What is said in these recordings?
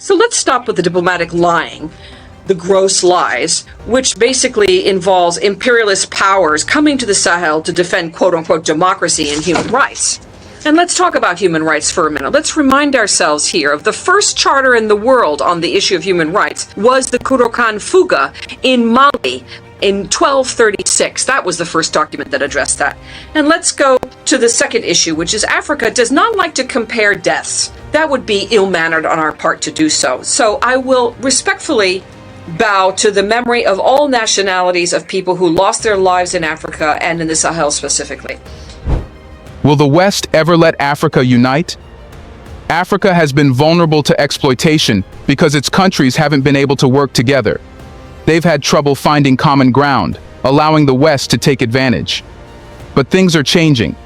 So let's stop with the diplomatic lying, the gross lies, which basically involves imperialist powers coming to the Sahel to defend quote-unquote democracy and human rights. And let's talk about human rights for a minute. Let's remind ourselves here of the first charter in the world on the issue of human rights was the Kurokan Fuga in Mali in 1236. That was the first document that addressed that. And let's go to the second issue, which is Africa does not like to compare deaths. That would be ill-mannered on our part to do so. So I will respectfully bow to the memory of all nationalities of people who lost their lives in Africa and in the Sahel specifically. Will the West ever let Africa unite? Africa has been vulnerable to exploitation because its countries haven't been able to work together. They've had trouble finding common ground, allowing the West to take advantage. But things are changing.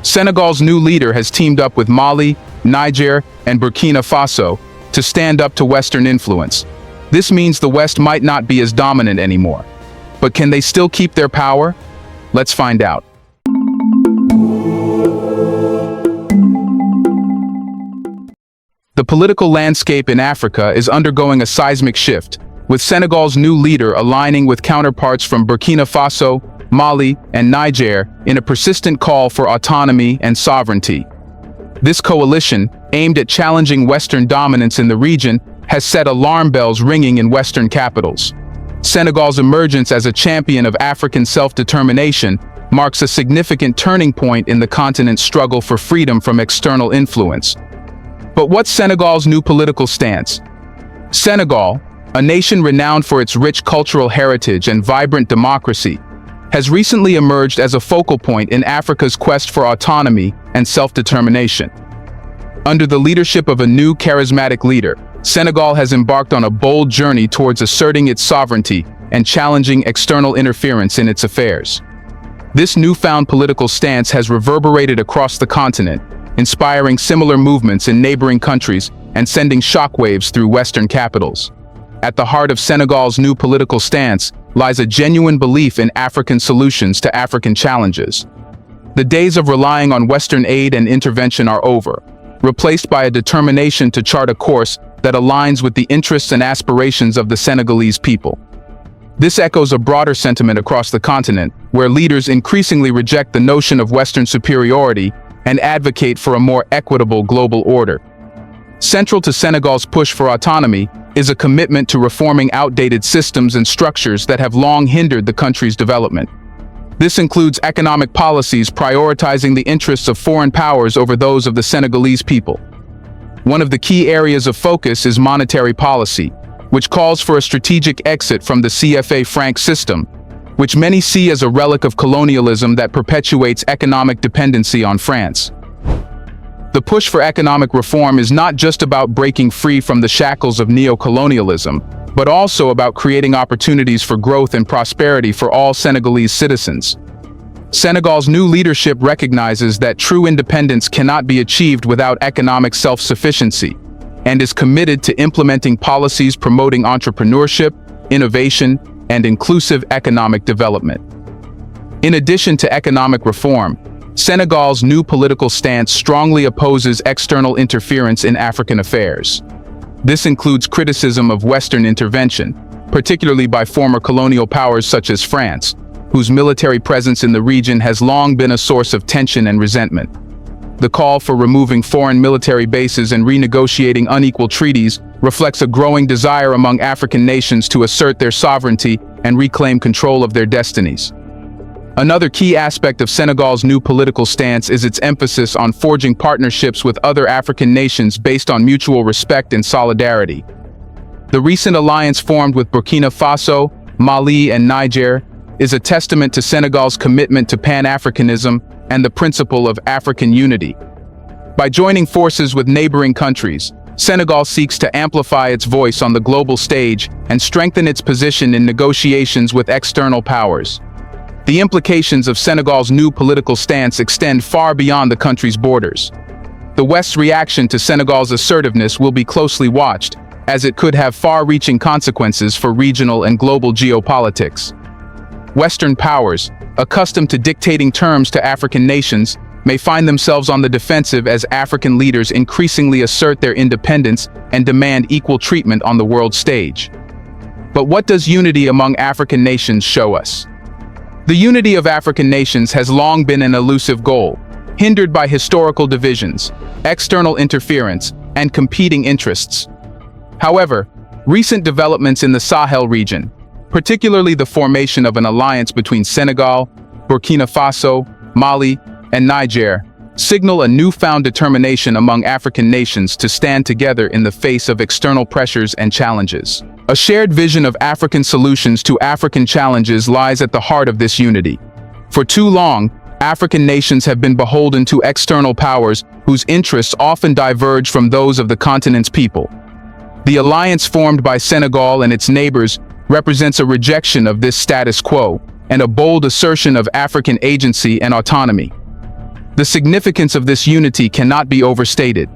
Senegal's new leader has teamed up with Mali, Niger, and Burkina Faso to stand up to Western influence. This means the West might not be as dominant anymore. But can they still keep their power? Let's find out. The political landscape in Africa is undergoing a seismic shift, with Senegal's new leader aligning with counterparts from Burkina Faso, Mali, and Niger in a persistent call for autonomy and sovereignty. This coalition, aimed at challenging Western dominance in the region, has set alarm bells ringing in Western capitals. Senegal's emergence as a champion of African self-determination marks a significant turning point in the continent's struggle for freedom from external influence. But what's Senegal's new political stance? Senegal, a nation renowned for its rich cultural heritage and vibrant democracy, has recently emerged as a focal point in Africa's quest for autonomy and self-determination. Under the leadership of a new charismatic leader, Senegal has embarked on a bold journey towards asserting its sovereignty and challenging external interference in its affairs. This newfound political stance has reverberated across the continent, inspiring similar movements in neighboring countries and sending shockwaves through Western capitals. At the heart of Senegal's new political stance lies a genuine belief in African solutions to African challenges. The days of relying on Western aid and intervention are over, replaced by a determination to chart a course that aligns with the interests and aspirations of the Senegalese people. This echoes a broader sentiment across the continent, where leaders increasingly reject the notion of Western superiority and advocate for a more equitable global order. Central to Senegal's push for autonomy is a commitment to reforming outdated systems and structures that have long hindered the country's development. This includes economic policies prioritizing the interests of foreign powers over those of the Senegalese people. One of the key areas of focus is monetary policy, which calls for a strategic exit from the CFA franc system, which many see as a relic of colonialism that perpetuates economic dependency on France. The push for economic reform is not just about breaking free from the shackles of neo-colonialism, but also about creating opportunities for growth and prosperity for all Senegalese citizens. Senegal's new leadership recognizes that true independence cannot be achieved without economic self-sufficiency, and is committed to implementing policies promoting entrepreneurship, innovation, and inclusive economic development. In addition to economic reform, Senegal's new political stance strongly opposes external interference in African affairs. This includes criticism of Western intervention, particularly by former colonial powers such as France, whose military presence in the region has long been a source of tension and resentment. The call for removing foreign military bases and renegotiating unequal treaties reflects a growing desire among African nations to assert their sovereignty and reclaim control of their destinies. Another key aspect of Senegal's new political stance is its emphasis on forging partnerships with other African nations based on mutual respect and solidarity. The recent alliance formed with Burkina Faso, Mali, and Niger is a testament to Senegal's commitment to Pan-Africanism and the principle of African unity. By joining forces with neighboring countries, Senegal seeks to amplify its voice on the global stage and strengthen its position in negotiations with external powers. The implications of Senegal's new political stance extend far beyond the country's borders. The West's reaction to Senegal's assertiveness will be closely watched, as it could have far-reaching consequences for regional and global geopolitics. Western powers, accustomed to dictating terms to African nations, may find themselves on the defensive as African leaders increasingly assert their independence and demand equal treatment on the world stage. But what does unity among African nations show us? The unity of African nations has long been an elusive goal, hindered by historical divisions, external interference, and competing interests. However, recent developments in the Sahel region, particularly the formation of an alliance between Senegal, Burkina Faso, Mali, and Niger, signal a newfound determination among African nations to stand together in the face of external pressures and challenges. A shared vision of African solutions to African challenges lies at the heart of this unity. For too long, African nations have been beholden to external powers whose interests often diverge from those of the continent's people. The alliance formed by Senegal and its neighbors represents a rejection of this status quo and a bold assertion of African agency and autonomy. The significance of this unity cannot be overstated.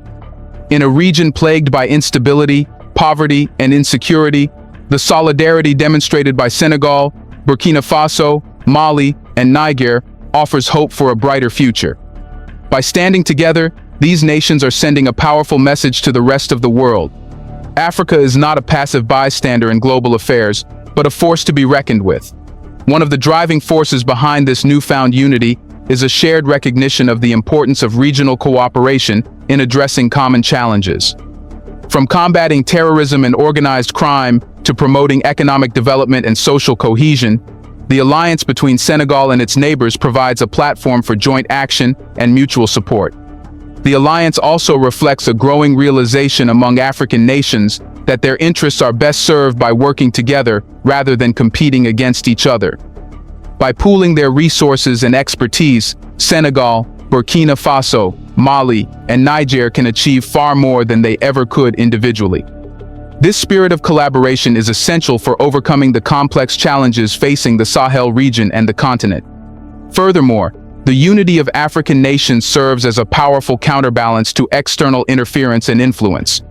In a region plagued by instability, poverty, and insecurity, the solidarity demonstrated by Senegal, Burkina Faso, Mali, and Niger offers hope for a brighter future. By standing together, these nations are sending a powerful message to the rest of the world. Africa is not a passive bystander in global affairs, but a force to be reckoned with. One of the driving forces behind this newfound unity is a shared recognition of the importance of regional cooperation in addressing common challenges. From combating terrorism and organized crime to promoting economic development and social cohesion, the alliance between Senegal and its neighbors provides a platform for joint action and mutual support. The alliance also reflects a growing realization among African nations that their interests are best served by working together rather than competing against each other. By pooling their resources and expertise, Senegal, Burkina Faso, Mali, and Niger can achieve far more than they ever could individually. This spirit of collaboration is essential for overcoming the complex challenges facing the Sahel region and the continent. Furthermore, the unity of African nations serves as a powerful counterbalance to external interference and influence.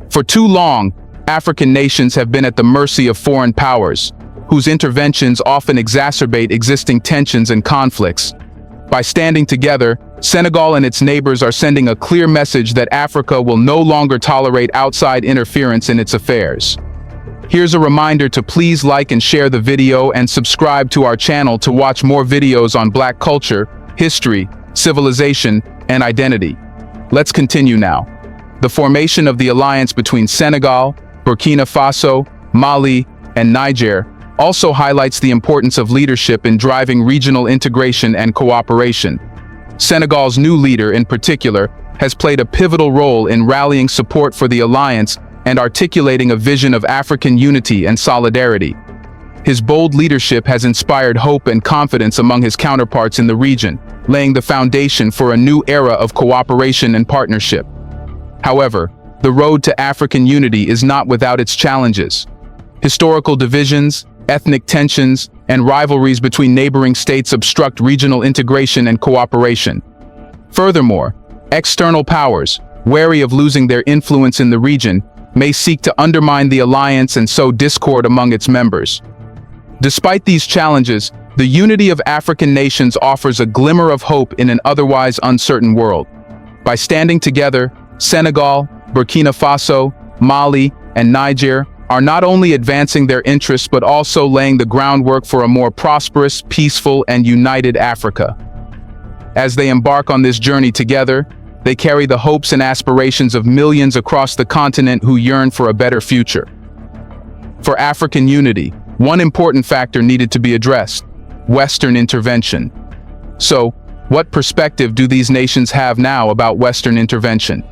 For too long, African nations have been at the mercy of foreign powers, whose interventions often exacerbate existing tensions and conflicts. By standing together, Senegal and its neighbors are sending a clear message that Africa will no longer tolerate outside interference in its affairs. Here's a reminder to please like and share the video and subscribe to our channel to watch more videos on Black culture, history, civilization, and identity. Let's continue now. The formation of the alliance between Senegal, Burkina Faso, Mali, and Niger also highlights the importance of leadership in driving regional integration and cooperation. Senegal's new leader, in particular, has played a pivotal role in rallying support for the alliance and articulating a vision of African unity and solidarity. His bold leadership has inspired hope and confidence among his counterparts in the region, laying the foundation for a new era of cooperation and partnership. However, the road to African unity is not without its challenges. Historical divisions, ethnic tensions, and rivalries between neighboring states obstruct regional integration and cooperation. Furthermore, external powers, wary of losing their influence in the region, may seek to undermine the alliance and sow discord among its members. Despite these challenges, the unity of African nations offers a glimmer of hope in an otherwise uncertain world. By standing together, Senegal, Burkina Faso, Mali, and Niger are not only advancing their interests but also laying the groundwork for a more prosperous, peaceful, and united Africa. As they embark on this journey together, they carry the hopes and aspirations of millions across the continent who yearn for a better future. For African unity, one important factor needed to be addressed: Western intervention. So, what perspective do these nations have now about Western intervention?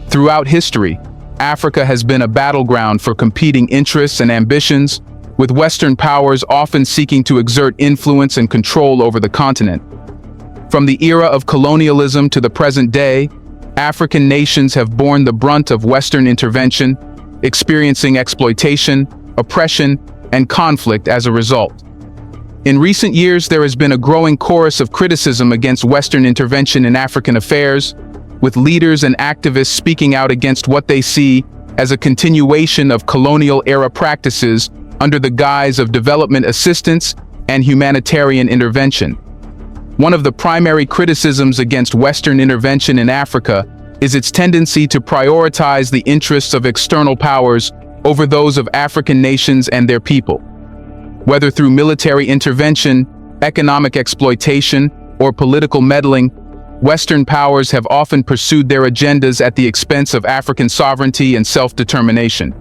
Throughout history, Africa has been a battleground for competing interests and ambitions, with Western powers often seeking to exert influence and control over the continent. From the era of colonialism to the present day, African nations have borne the brunt of Western intervention, experiencing exploitation, oppression, and conflict as a result. In recent years, there has been a growing chorus of criticism against Western intervention in African affairs, with leaders and activists speaking out against what they see as a continuation of colonial-era practices under the guise of development assistance and humanitarian intervention. One of the primary criticisms against Western intervention in Africa is its tendency to prioritize the interests of external powers over those of African nations and their people. Whether through military intervention, economic exploitation, or political meddling, Western powers have often pursued their agendas at the expense of African sovereignty and self-determination.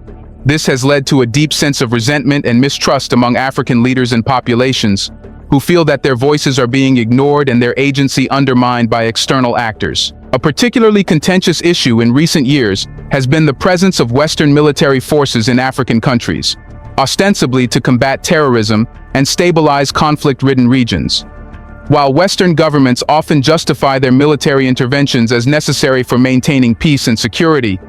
This has led to a deep sense of resentment and mistrust among African leaders and populations, who feel that their voices are being ignored and their agency undermined by external actors. A particularly contentious issue in recent years has been the presence of Western military forces in African countries, ostensibly to combat terrorism and stabilize conflict-ridden regions. While Western governments often justify their military interventions as necessary for maintaining peace and security,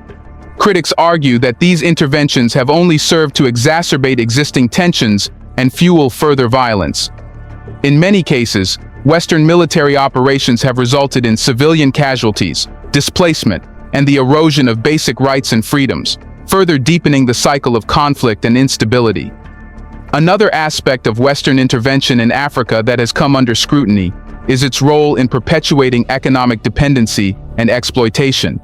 critics argue that these interventions have only served to exacerbate existing tensions and fuel further violence. In many cases, Western military operations have resulted in civilian casualties, displacement, and the erosion of basic rights and freedoms, further deepening the cycle of conflict and instability. Another aspect of Western intervention in Africa that has come under scrutiny is its role in perpetuating economic dependency and exploitation.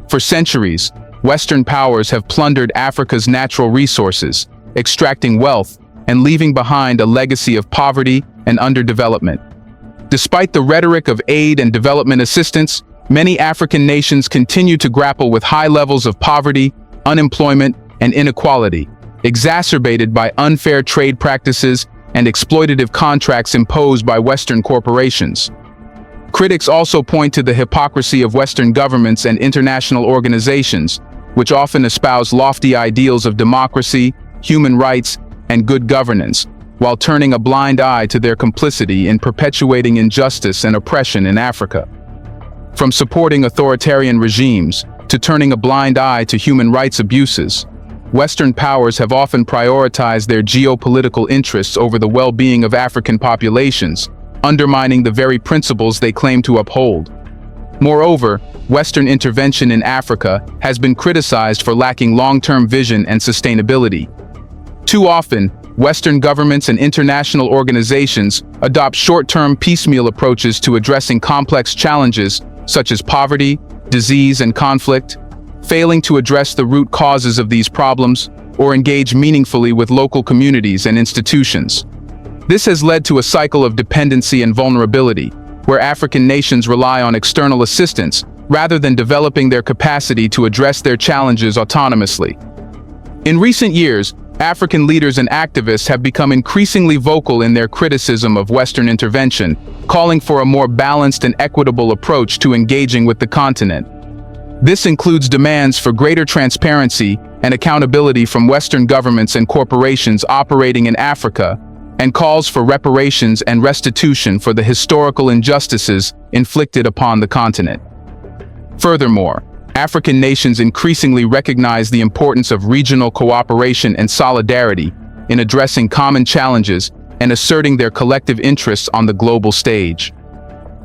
For centuries, Western powers have plundered Africa's natural resources, extracting wealth and leaving behind a legacy of poverty and underdevelopment. Despite the rhetoric of aid and development assistance, many African nations continue to grapple with high levels of poverty, unemployment, and inequality, exacerbated by unfair trade practices and exploitative contracts imposed by Western corporations. Critics also point to the hypocrisy of Western governments and international organizations, which often espouse lofty ideals of democracy, human rights, and good governance, while turning a blind eye to their complicity in perpetuating injustice and oppression in Africa. From supporting authoritarian regimes to turning a blind eye to human rights abuses, Western powers have often prioritized their geopolitical interests over the well-being of African populations, undermining the very principles they claim to uphold. Moreover, Western intervention in Africa has been criticized for lacking long-term vision and sustainability. Too often, Western governments and international organizations adopt short-term piecemeal approaches to addressing complex challenges such as poverty, disease, and conflict, failing to address the root causes of these problems or engage meaningfully with local communities and institutions. This has led to a cycle of dependency and vulnerability, where African nations rely on external assistance rather than developing their capacity to address their challenges autonomously. In recent years, African leaders and activists have become increasingly vocal in their criticism of Western intervention, calling for a more balanced and equitable approach to engaging with the continent. This includes demands for greater transparency and accountability from Western governments and corporations operating in Africa, and calls for reparations and restitution for the historical injustices inflicted upon the continent. Furthermore, African nations increasingly recognize the importance of regional cooperation and solidarity in addressing common challenges and asserting their collective interests on the global stage.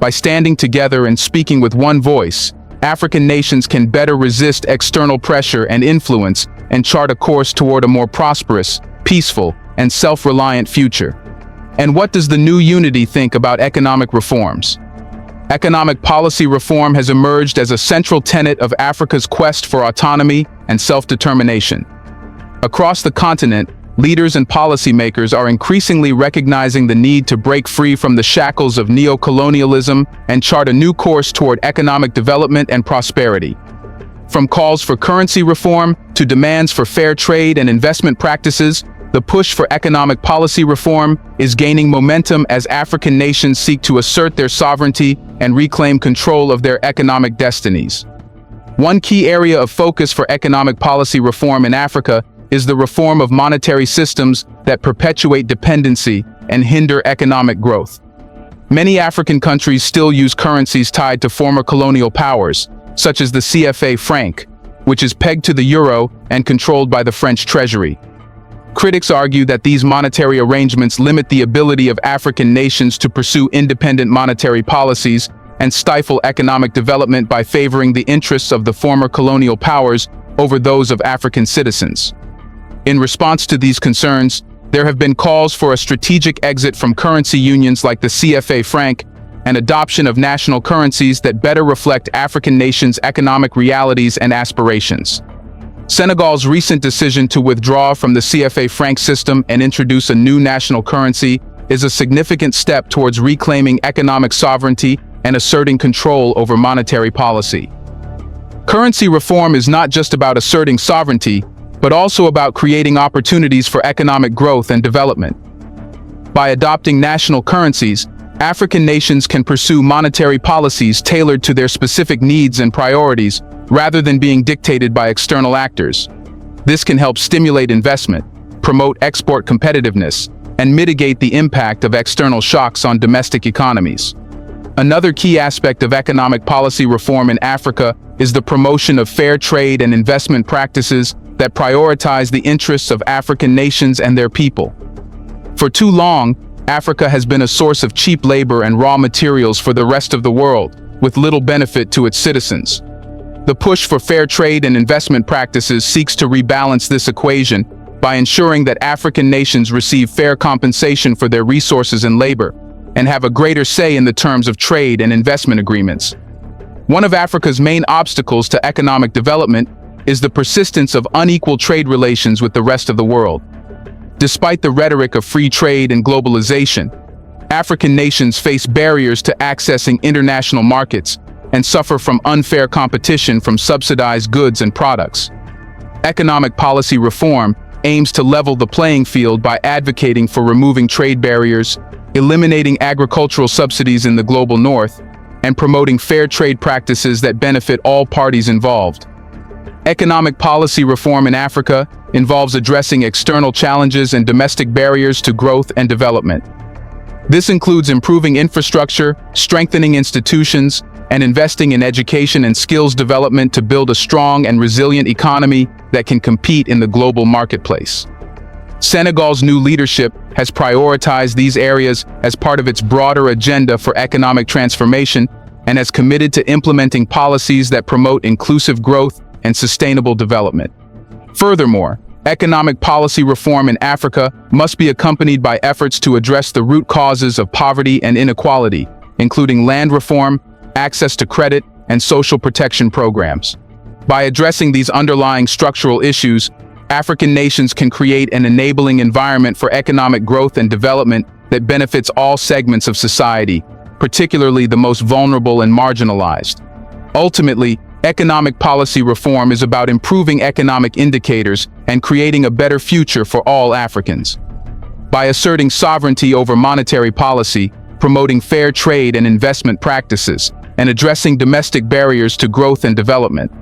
By standing together and speaking with one voice, African nations can better resist external pressure and influence and chart a course toward a more prosperous, peaceful, and self-reliant future. And what does the new unity think about economic reforms? Economic policy reform has emerged as a central tenet of Africa's quest for autonomy and self-determination. Across the continent, leaders and policymakers are increasingly recognizing the need to break free from the shackles of neo-colonialism and chart a new course toward economic development and prosperity. From calls for currency reform to demands for fair trade and investment practices, the push for economic policy reform is gaining momentum as African nations seek to assert their sovereignty and reclaim control of their economic destinies. One key area of focus for economic policy reform in Africa is the reform of monetary systems that perpetuate dependency and hinder economic growth. Many African countries still use currencies tied to former colonial powers, such as the CFA franc, which is pegged to the euro and controlled by the French treasury. Critics argue that these monetary arrangements limit the ability of African nations to pursue independent monetary policies and stifle economic development by favoring the interests of the former colonial powers over those of African citizens. In response to these concerns, there have been calls for a strategic exit from currency unions like the CFA franc and adoption of national currencies that better reflect African nations' economic realities and aspirations. Senegal's recent decision to withdraw from the CFA franc system and introduce a new national currency is a significant step towards reclaiming economic sovereignty and asserting control over monetary policy. Currency reform is not just about asserting sovereignty, but also about creating opportunities for economic growth and development. By adopting national currencies, African nations can pursue monetary policies tailored to their specific needs and priorities rather than being dictated by external actors. This can help stimulate investment, promote export competitiveness, and mitigate the impact of external shocks on domestic economies. Another key aspect of economic policy reform in Africa is the promotion of fair trade and investment practices that prioritize the interests of African nations and their people. For too long, Africa has been a source of cheap labor and raw materials for the rest of the world, with little benefit to its citizens. The push for fair trade and investment practices seeks to rebalance this equation by ensuring that African nations receive fair compensation for their resources and labor, and have a greater say in the terms of trade and investment agreements. One of Africa's main obstacles to economic development is the persistence of unequal trade relations with the rest of the world. Despite the rhetoric of free trade and globalization, African nations face barriers to accessing international markets and suffer from unfair competition from subsidized goods and products. Economic policy reform aims to level the playing field by advocating for removing trade barriers, eliminating agricultural subsidies in the global north, and promoting fair trade practices that benefit all parties involved. Economic policy reform in Africa involves addressing external challenges and domestic barriers to growth and development. This includes improving infrastructure, strengthening institutions, and investing in education and skills development to build a strong and resilient economy that can compete in the global marketplace. Senegal's new leadership has prioritized these areas as part of its broader agenda for economic transformation and has committed to implementing policies that promote inclusive growth and sustainable development. Furthermore, economic policy reform in Africa must be accompanied by efforts to address the root causes of poverty and inequality, including land reform, access to credit, and social protection programs. By addressing these underlying structural issues, African nations can create an enabling environment for economic growth and development that benefits all segments of society, particularly the most vulnerable and marginalized. Ultimately, economic policy reform is about improving economic indicators and creating a better future for all Africans. By asserting sovereignty over monetary policy, promoting fair trade and investment practices, and addressing domestic barriers to growth and development,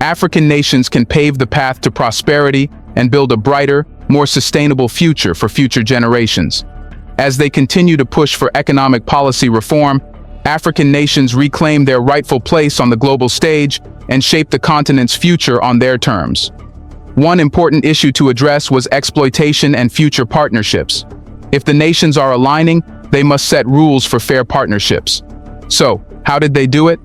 African nations can pave the path to prosperity and build a brighter, more sustainable future for future generations. As they continue to push for economic policy reform, African nations reclaim their rightful place on the global stage and shape the continent's future on their terms. One important issue to address was exploitation and future partnerships. If the nations are aligning, they must set rules for fair partnerships. So, how did they do it?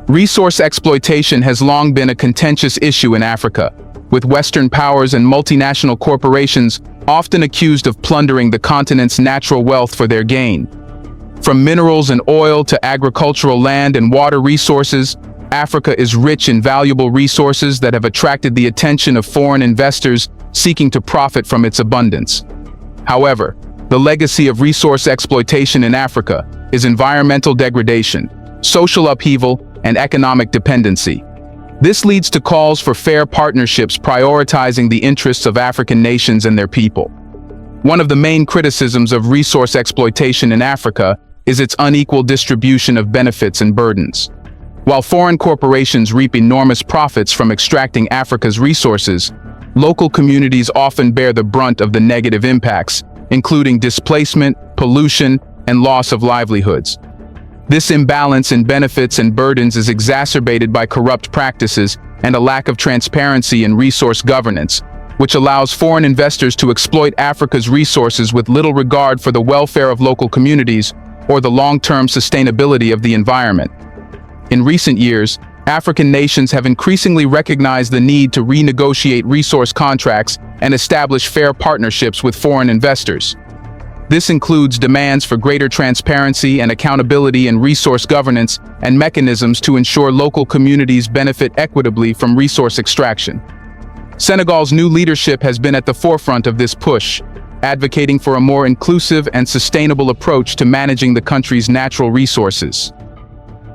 Resource exploitation has long been a contentious issue in Africa, with Western powers and multinational corporations often accused of plundering the continent's natural wealth for their gain. From minerals and oil to agricultural land and water resources, Africa is rich in valuable resources that have attracted the attention of foreign investors seeking to profit from its abundance. However, the legacy of resource exploitation in Africa is environmental degradation, social upheaval, and economic dependency. This leads to calls for fair partnerships prioritizing the interests of African nations and their people. One of the main criticisms of resource exploitation in Africa is its unequal distribution of benefits and burdens. While foreign corporations reap enormous profits from extracting Africa's resources, local communities often bear the brunt of the negative impacts, including displacement, pollution, and loss of livelihoods. This imbalance in benefits and burdens is exacerbated by corrupt practices and a lack of transparency in resource governance, which allows foreign investors to exploit Africa's resources with little regard for the welfare of local communities or the long-term sustainability of the environment. In recent years, African nations have increasingly recognized the need to renegotiate resource contracts and establish fair partnerships with foreign investors. This includes demands for greater transparency and accountability in resource governance and mechanisms to ensure local communities benefit equitably from resource extraction. Senegal's new leadership has been at the forefront of this push, advocating for a more inclusive and sustainable approach to managing the country's natural resources.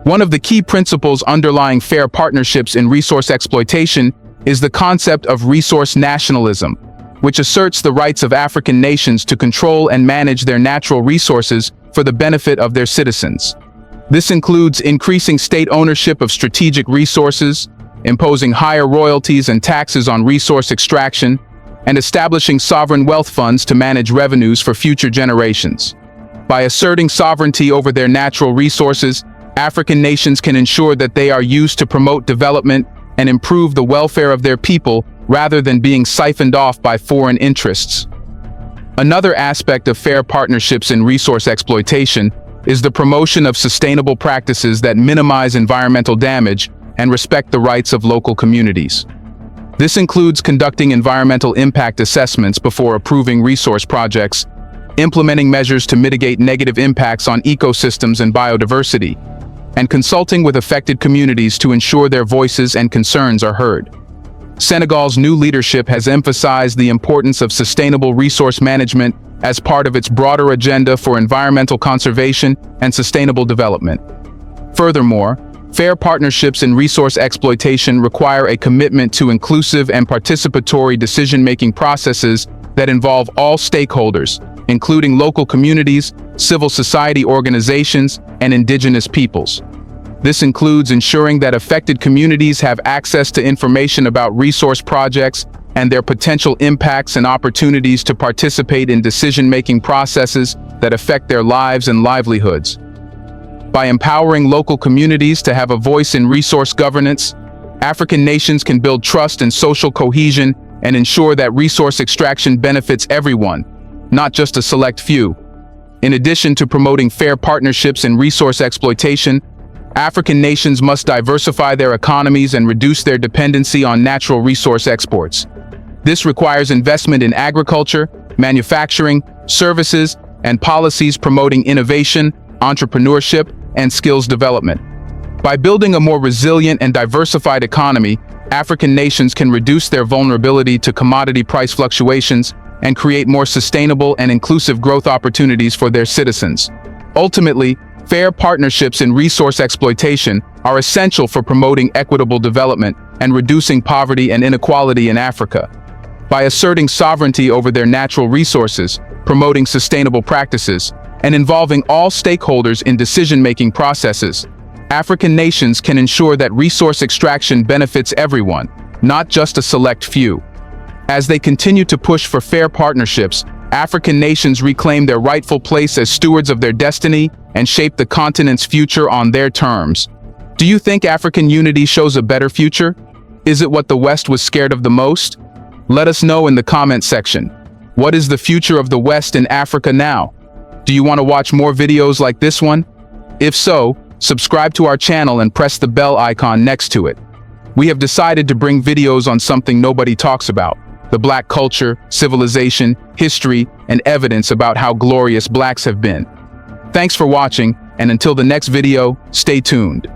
One of the key principles underlying fair partnerships in resource exploitation is the concept of resource nationalism, which asserts the rights of African nations to control and manage their natural resources for the benefit of their citizens. This includes increasing state ownership of strategic resources, imposing higher royalties and taxes on resource extraction, and establishing sovereign wealth funds to manage revenues for future generations. By asserting sovereignty over their natural resources, African nations can ensure that they are used to promote development and improve the welfare of their people rather than being siphoned off by foreign interests. Another aspect of fair partnerships in resource exploitation is the promotion of sustainable practices that minimize environmental damage and respect the rights of local communities. This includes conducting environmental impact assessments before approving resource projects, implementing measures to mitigate negative impacts on ecosystems and biodiversity, and consulting with affected communities to ensure their voices and concerns are heard. Senegal's new leadership has emphasized the importance of sustainable resource management as part of its broader agenda for environmental conservation and sustainable development. Furthermore, fair partnerships in resource exploitation require a commitment to inclusive and participatory decision-making processes that involve all stakeholders, including local communities, civil society organizations, and indigenous peoples. This includes ensuring that affected communities have access to information about resource projects and their potential impacts and opportunities to participate in decision-making processes that affect their lives and livelihoods. By empowering local communities to have a voice in resource governance, African nations can build trust and social cohesion and ensure that resource extraction benefits everyone, not just a select few. In addition to promoting fair partnerships in resource exploitation, African nations must diversify their economies and reduce their dependency on natural resource exports. This requires investment in agriculture, manufacturing, services, and policies promoting innovation, entrepreneurship, and skills development. By building a more resilient and diversified economy, African nations can reduce their vulnerability to commodity price fluctuations and create more sustainable and inclusive growth opportunities for their citizens. Ultimately, fair partnerships in resource exploitation are essential for promoting equitable development and reducing poverty and inequality in Africa. By asserting sovereignty over their natural resources, promoting sustainable practices, and involving all stakeholders in decision-making processes, African nations can ensure that resource extraction benefits everyone, not just a select few. As they continue to push for fair partnerships, African nations reclaim their rightful place as stewards of their destiny and shape the continent's future on their terms. Do you think African unity shows a better future? Is it what the West was scared of the most? Let us know in the comment section. What is the future of the West in Africa now? Do you want to watch more videos like this one? If so, subscribe to our channel and press the bell icon next to it. We have decided to bring videos on something nobody talks about: the Black culture, civilization, history, and evidence about how glorious Blacks have been. Thanks for watching, and until the next video, stay tuned.